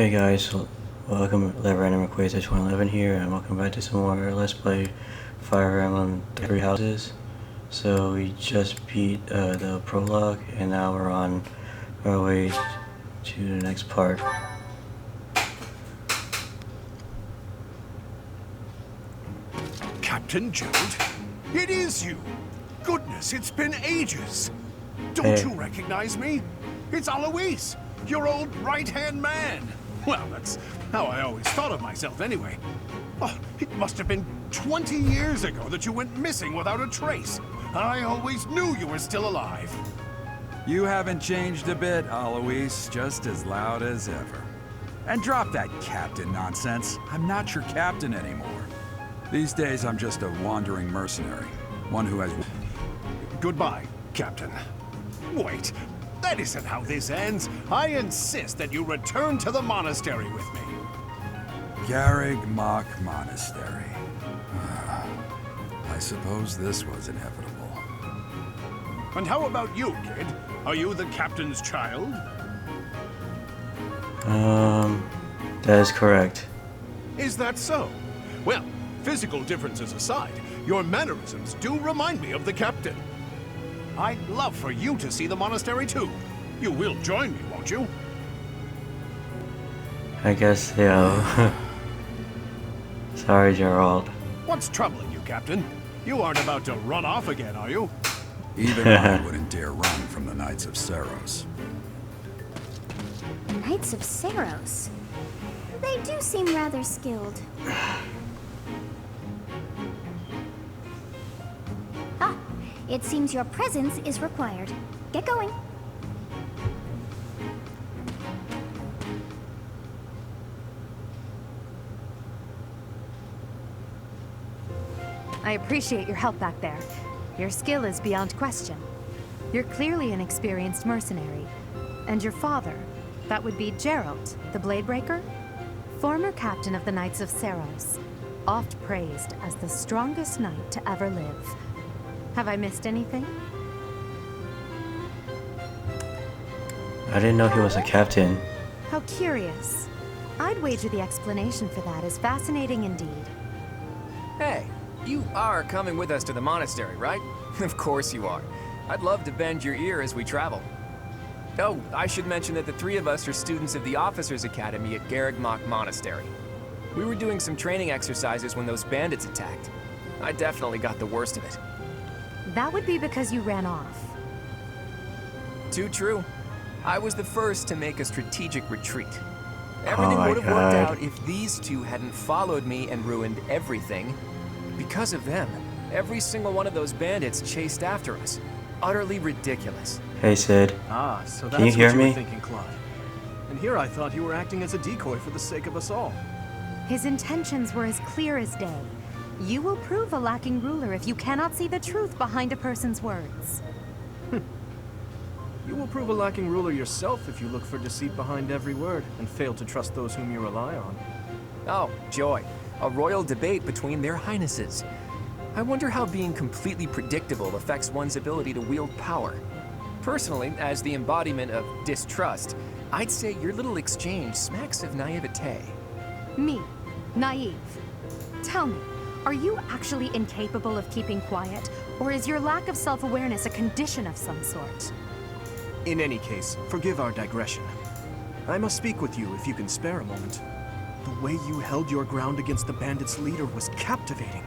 Hey guys, welcome to Random Equator 2011 here, and welcome back to some more Let's Play Fire Emblem Three Houses. So we just beat the prologue, and now we're on our way to the next part. Captain Gerald, it is you! Goodness, it's been ages! Don't Hey. you recognize me? It's Alois, your old right-hand man! Well, that's how I always thought of myself anyway. Oh, it must have been 20 years ago that you went missing without a trace. I always knew you were still alive. You haven't changed a bit, Alois, just as loud as ever. And drop that captain nonsense. I'm not your captain anymore. These days, I'm just a wandering mercenary. One who has... Goodbye, Captain. Wait, that isn't how this ends. I insist that you return to the monastery with me. Garreg Mach Monastery. I suppose this was inevitable. And how about you, kid? Are you the captain's child? That is correct. Is that so? Well, physical differences aside, your mannerisms do remind me of the captain. I'd love for you to see the monastery too. You will join me, won't you? I guess, yeah. Sorry, Gerald. What's troubling you, Captain? You aren't about to run off again, are you? Even I wouldn't dare run from the Knights of Saros. Knights of Saros? They do seem rather skilled. Ah, it seems your presence is required. Get going. I appreciate your help back there. Your skill is beyond question. You're clearly an experienced mercenary. And your father, that would be Gerald, the Bladebreaker? Former captain of the Knights of Saros, oft praised as the strongest knight to ever live. Have I missed anything? I didn't know he was a captain. How curious. I'd wager the explanation for that is fascinating indeed. Hey, you are coming with us to the monastery, right? Of course you are. I'd love to bend your ear as we travel. Oh, I should mention that the three of us are students of the Officers Academy at Garreg Mach Monastery. We were doing some training exercises when those bandits attacked. I definitely got the worst of it. That would be because you ran off. Too true. I was the first to make a strategic retreat. Everything my would have worked God. out if these two hadn't followed me and ruined everything. Because of them, every single one of those bandits chased after us. Utterly ridiculous. Hey Sid. Ah, so that's Can you hear what you me? were thinking, Claude. And here I thought you were acting as a decoy for the sake of us all. His intentions were as clear as day. You will prove a lacking ruler if you cannot see the truth behind a person's words. You will prove a lacking ruler yourself if you look for deceit behind every word and fail to trust those whom you rely on. Oh, joy. A royal debate between their highnesses. I wonder how being completely predictable affects one's ability to wield power. Personally, as the embodiment of distrust, I'd say your little exchange smacks of naivete. Me, naive. Tell me, are you actually incapable of keeping quiet, or is your lack of self-awareness a condition of some sort? In any case, forgive our digression. I must speak with you if you can spare a moment. The way you held your ground against the bandits' leader was captivating.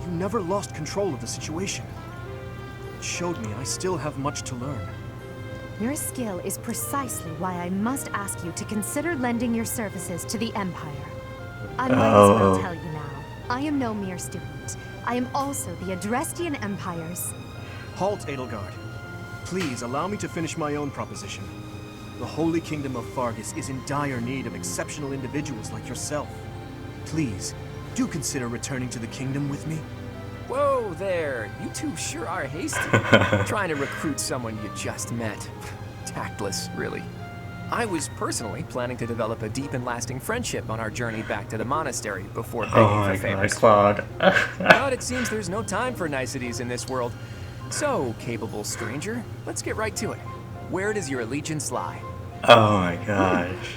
You never lost control of the situation. It showed me I still have much to learn. Your skill is precisely why I must ask you to consider lending your services to the Empire. I might as well tell you now, I am no mere student. I am also the Adrestian Empire's... Halt, Edelgard. Please allow me to finish my own proposition. The Holy Kingdom of Fargus is in dire need of exceptional individuals like yourself. Please, do consider returning to the kingdom with me. Whoa there, you two sure are hasty. Trying to recruit someone you just met. Tactless, really. I was personally planning to develop a deep and lasting friendship on our journey back to the monastery before begging Oh my for god, favors. Claude. But it seems there's no time for niceties in this world. So, capable stranger, let's get right to it. Where does your allegiance lie? Oh my gosh.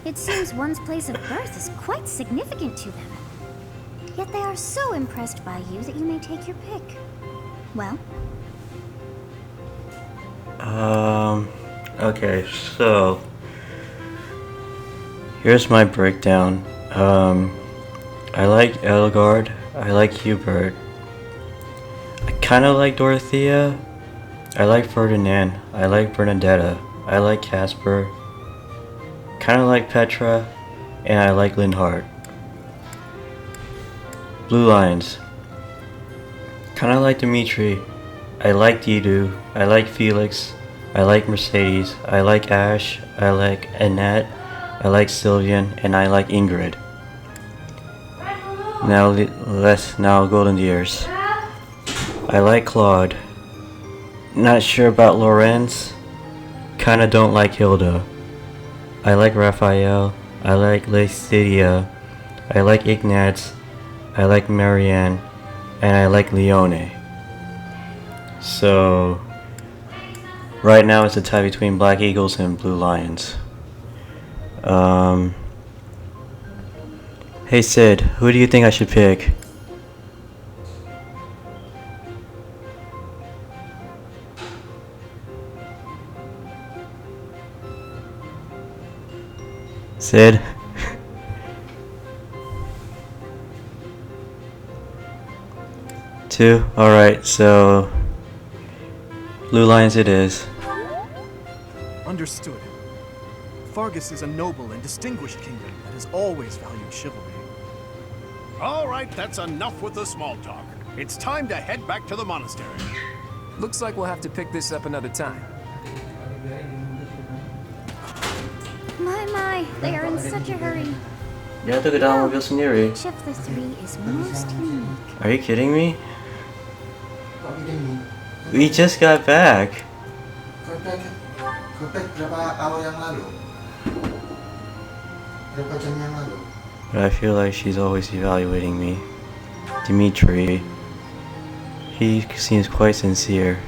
It seems one's place of birth is quite significant to them. Yet they are so impressed by you that you may take your pick. Well? Okay, so here's my breakdown. I like Elgard, I like Hubert, I kinda like Dorothea, I like Ferdinand, I like Bernadetta, I like Casper, kinda like Petra, and I like Linhardt. Blue lines. Kinda like Dimitri, I like Didu, I like Felix, I like Mercedes, I like Ash, I like Annette, I like Sylvian, and I like Ingrid. Now Golden Years. I like Claude. Not sure about Lorenz. Kinda don't like Hilda. I like Raphael. I like Laetitia. I like Ignatz. I like Marianne. And I like Leone. So right now it's a tie between Black Eagles and Blue Lions. Hey Sid, who do you think I should pick? Sid? Two? Alright, so Blue Lions it is. Understood. Fargus is a noble and distinguished kingdom that has always valued chivalry. All right, that's enough with the small talk. It's time to head back to the monastery. Looks like we'll have to pick this up another time. My, they are in such a hurry. Ya tuh ke dalam mobil sendiri. Which of the three is most unique? Are you kidding me? We just got back. But I feel like she's always evaluating me. Dimitri. He seems quite sincere,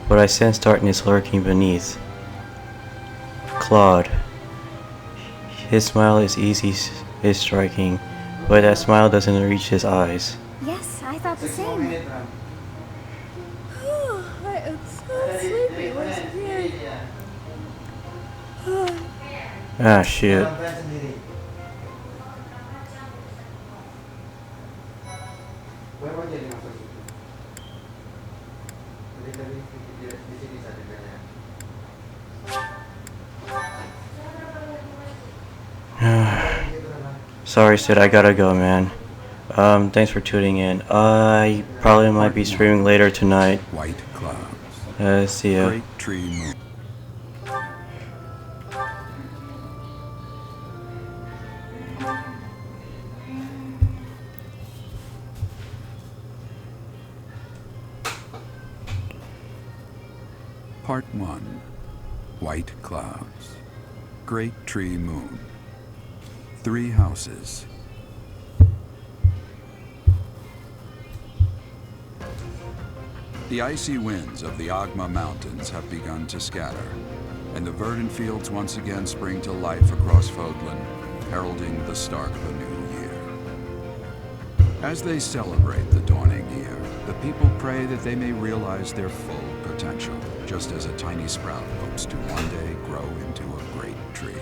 but I sense darkness lurking beneath. Claude. His smile is striking, but that smile doesn't reach his eyes. Yes, I thought the same. I am so sleepy once again. Ah, shit. Sorry, Sid, I gotta go, man. Thanks for tuning in. I probably might be streaming later tonight. White clouds. See ya. Great tree moon. Part 1. White clouds. Great tree moon. 3 houses. The icy winds of the Agma Mountains have begun to scatter, and the verdant fields once again spring to life across Fodlan, heralding the start of a new year. As they celebrate the dawning year, the people pray that they may realize their full potential, just as a tiny sprout hopes to one day grow into a great tree.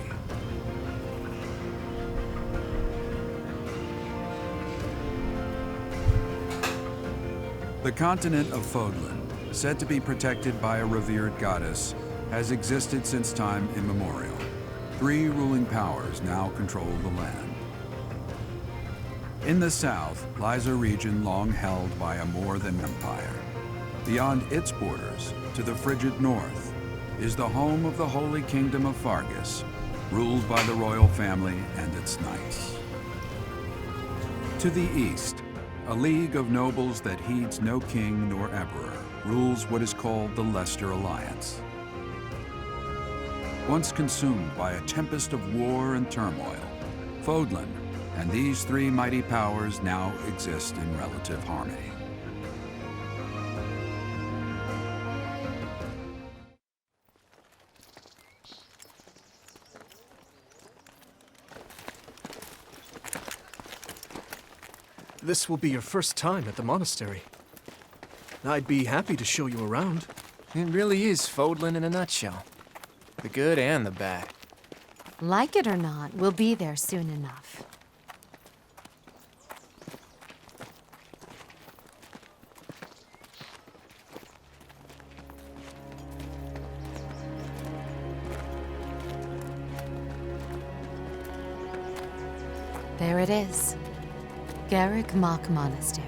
The continent of Fodlan, said to be protected by a revered goddess, has existed since time immemorial. 3 ruling powers now control the land. In the south lies a region long held by a more than empire. Beyond its borders, to the frigid north, is the home of the Holy Kingdom of Fargus, ruled by the royal family and its knights. To the east, a league of nobles that heeds no king nor emperor rules what is called the Leicester Alliance. Once consumed by a tempest of war and turmoil, Fodlan and these 3 mighty powers now exist in relative harmony. This will be your first time at the monastery. I'd be happy to show you around. It really is Fodlan in a nutshell. The good and the bad. Like it or not, we'll be there soon enough. There it is. Garreg Mach Monastery.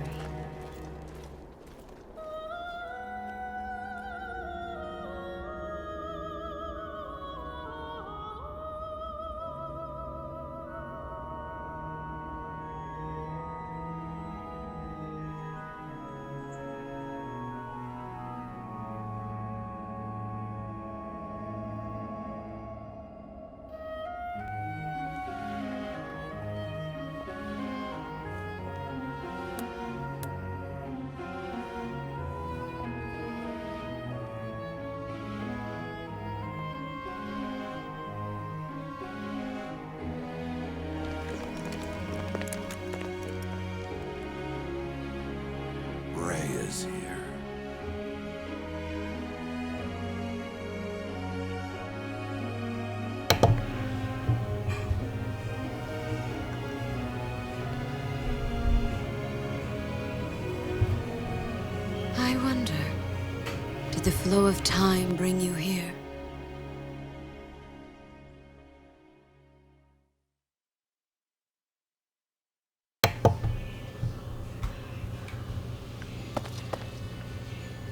Rei is here. I wonder, did the flow of time bring you here?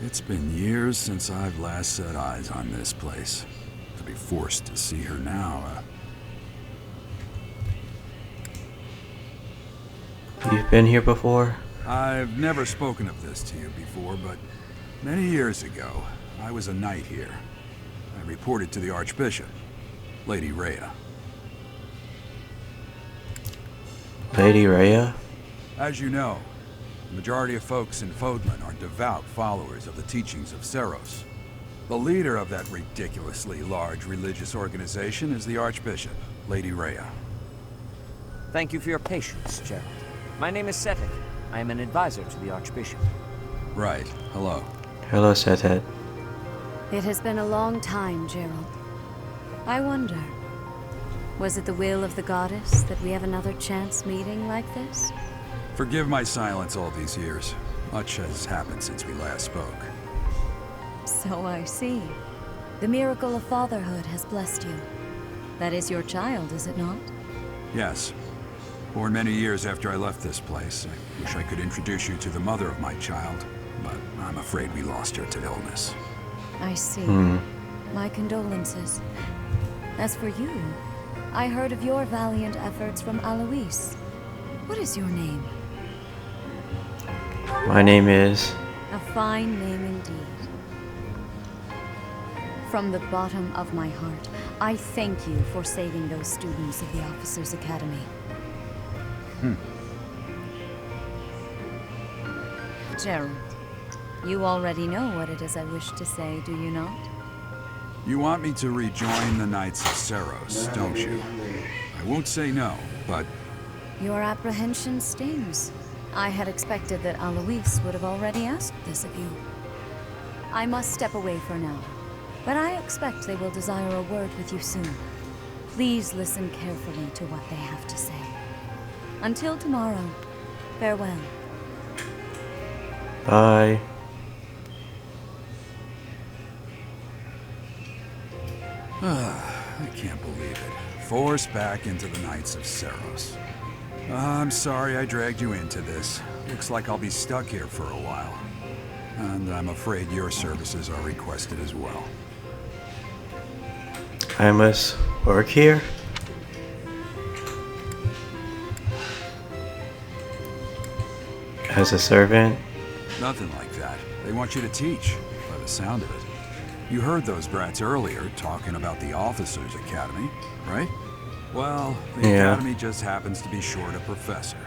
It's been years since I've last set eyes on this place. To be forced to see her now, You've been here before? I've never spoken of this to you before, but many years ago, I was a knight here. I reported to the Archbishop, Lady Rhea. Lady Rhea? As you know, the majority of folks in Fodlan are devout followers of the teachings of Seros. The leader of that ridiculously large religious organization is the Archbishop, Lady Rhea. Thank you for your patience, Gerald. My name is Setek. I am an advisor to the Archbishop. Right. Hello. Hello, Setet. It has been a long time, Gerald. I wonder, was it the will of the goddess that we have another chance meeting like this? Forgive my silence all these years. Much has happened since we last spoke. So I see. The miracle of fatherhood has blessed you. That is your child, is it not? Yes. Born many years after I left this place. I wish I could introduce you to the mother of my child, but I'm afraid we lost her to illness. I see. My condolences. As for you, I heard of your valiant efforts from Alois. What is your name? My name is... A fine name indeed. From the bottom of my heart, I thank you for saving those students of the Officers' Academy. Gerald, you already know what it is I wish to say, do you not? You want me to rejoin the Knights of Seros, don't you? I won't say no, but... Your apprehension stings. I had expected that Alois would have already asked this of you. I must step away for now, but I expect they will desire a word with you soon. Please listen carefully to what they have to say. Until tomorrow, farewell. Bye. I can't believe it. Forced back into the Knights of Seros. I'm sorry I dragged you into this. Looks like I'll be stuck here for a while. And I'm afraid your services are requested as well. I must work here? As a servant? Nothing like that. They want you to teach, by the sound of it. You heard those brats earlier talking about the Officers' Academy, right? Well, the Academy just happens to be short a professor.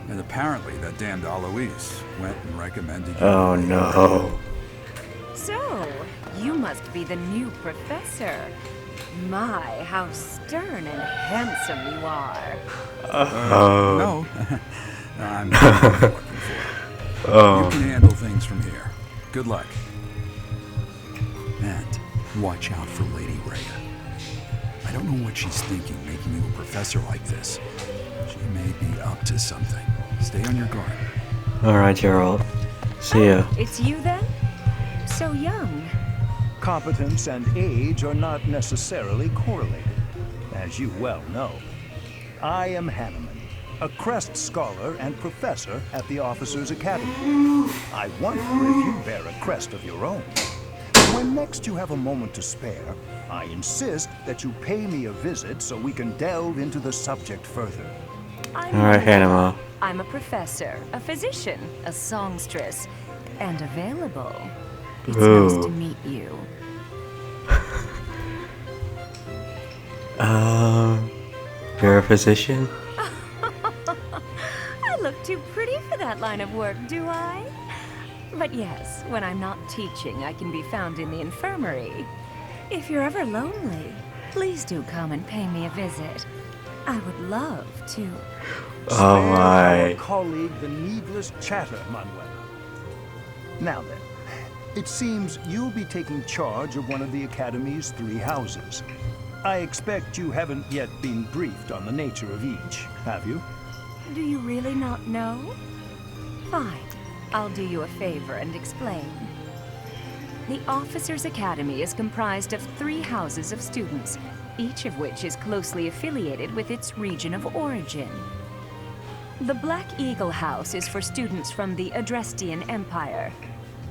And apparently that damned Alois went and recommended you. Oh no. So, you must be the new professor. My, how stern and handsome you are. Oh. No, I'm the one I'm looking for. You can handle things from here. Good luck. And watch out for Lady Rhea. I don't know what she's thinking making you a professor like this. She may be up to something. Stay on your guard. Alright, Gerald. See ya. It's you then? So young. Competence and age are not necessarily correlated, as you well know. I am Hanneman, a Crest Scholar and Professor at the Officers' Academy. I wonder if you bear a crest of your own. When next you have a moment to spare, I insist that you pay me a visit so we can delve into the subject further. Alright, Hanema. I'm a professor, a physician, a songstress, and available. It's nice to meet you. You're a physician? I look too pretty for that line of work, do I? But yes, when I'm not teaching, I can be found in the infirmary. If you're ever lonely, please do come and pay me a visit. I would love to. Oh my. Our colleague the needless chatter, Manuela. Now then, it seems you'll be taking charge of one of the Academy's 3 houses. I expect you haven't yet been briefed on the nature of each, have you? Do you really not know? Fine. I'll do you a favor and explain. The Officers' Academy is comprised of 3 houses of students, each of which is closely affiliated with its region of origin. The Black Eagle House is for students from the Adrestian Empire.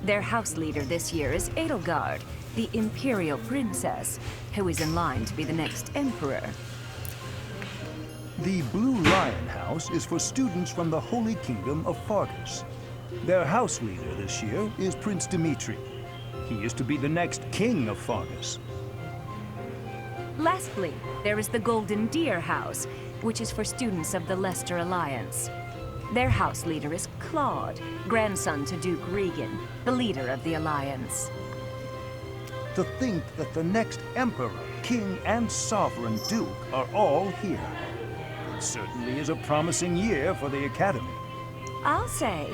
Their house leader this year is Edelgard, the Imperial Princess, who is in line to be the next Emperor. The Blue Lion House is for students from the Holy Kingdom of Fargus. Their house leader this year is Prince Dimitri. He is to be the next king of Fargus. Lastly, there is the Golden Deer House, which is for students of the Leicester Alliance. Their house leader is Claude, grandson to Duke Regan, the leader of the Alliance. To think that the next Emperor, King, and Sovereign Duke are all here. It certainly is a promising year for the Academy. I'll say.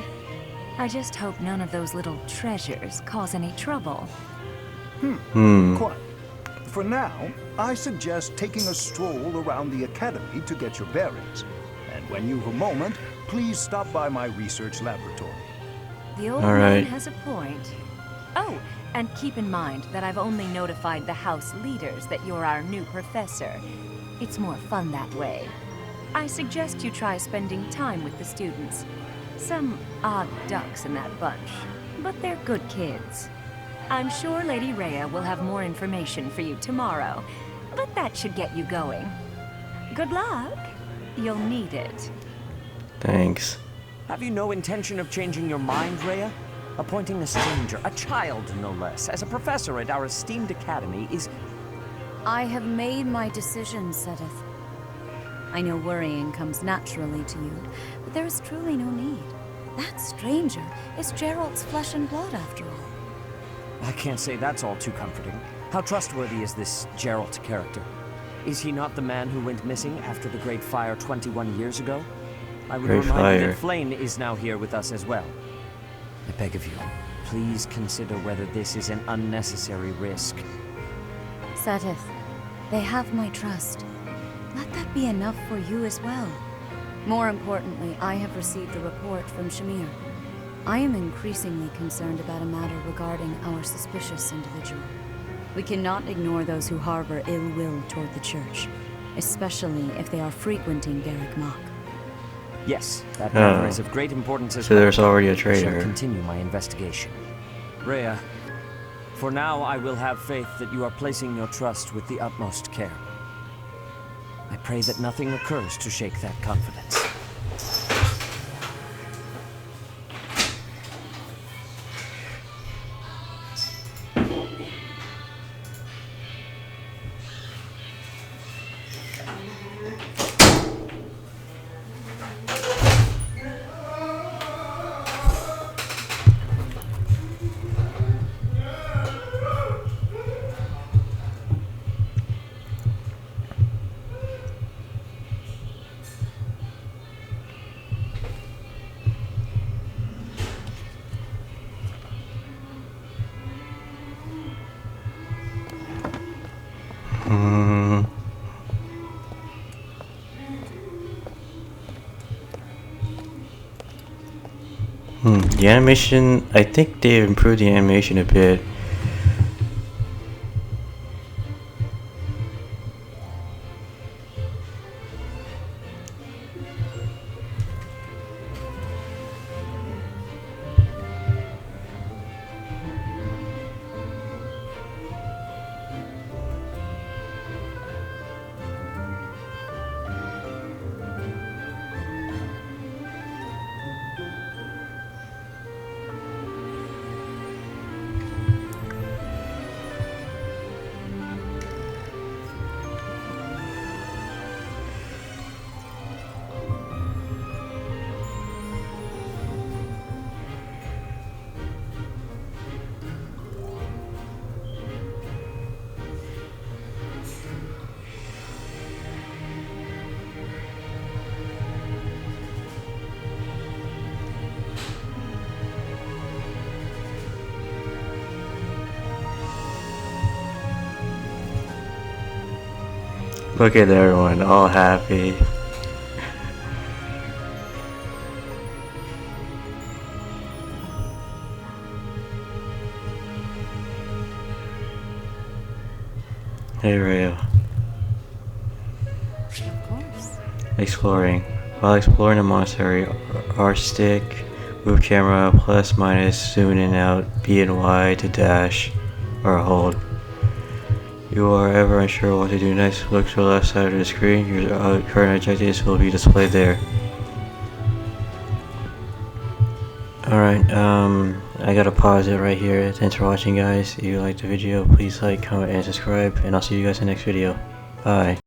I just hope none of those little treasures cause any trouble. Quite. For now, I suggest taking a stroll around the Academy to get your bearings. And when you've a moment, please stop by my research laboratory. The old man has a point. Oh, and keep in mind that I've only notified the house leaders that you're our new professor. It's more fun that way. I suggest you try spending time with the students. Some odd ducks in that bunch, but they're good kids. I'm sure Lady Rhea will have more information for you tomorrow, but that should get you going. Good luck. You'll need it. Thanks. Have you no intention of changing your mind, Rhea? Appointing a stranger, a child no less, as a professor at our esteemed academy is... I have made my decision, Sedith. I know worrying comes naturally to you, but there is truly no need. That stranger is Gerald's flesh and blood, after all. I can't say that's all too comforting. How trustworthy is this Gerald character? Is he not the man who went missing after the Great Fire 21 years ago? I would remind you that Flame is now here with us as well. I beg of you, please consider whether this is an unnecessary risk. Sedith, they have my trust. Let that be enough for you as well. More importantly, I have received a report from Shamir. I am increasingly concerned about a matter regarding our suspicious individual. We cannot ignore those who harbor ill will toward the Church, especially if they are frequenting Garreg Mach. Yes, that matter is of great importance as well. So there's already a I traitor. shall continue my investigation. Rhea, for now I will have faith that you are placing your trust with the utmost care. I pray that nothing occurs to shake that confidence. The animation, I think they improved the animation a bit. Look at everyone, all happy. Hey Rio. Of course. Exploring. While exploring the monastery, R stick, move camera, plus minus, zoom in and out, B and Y to dash, or hold. You are ever unsure what to do next, look to the left side of the screen. Your current objectives will be displayed there. Alright, I gotta pause it right here. Thanks for watching, guys. If you liked the video, please like, comment, and subscribe, and I'll see you guys in the next video. Bye.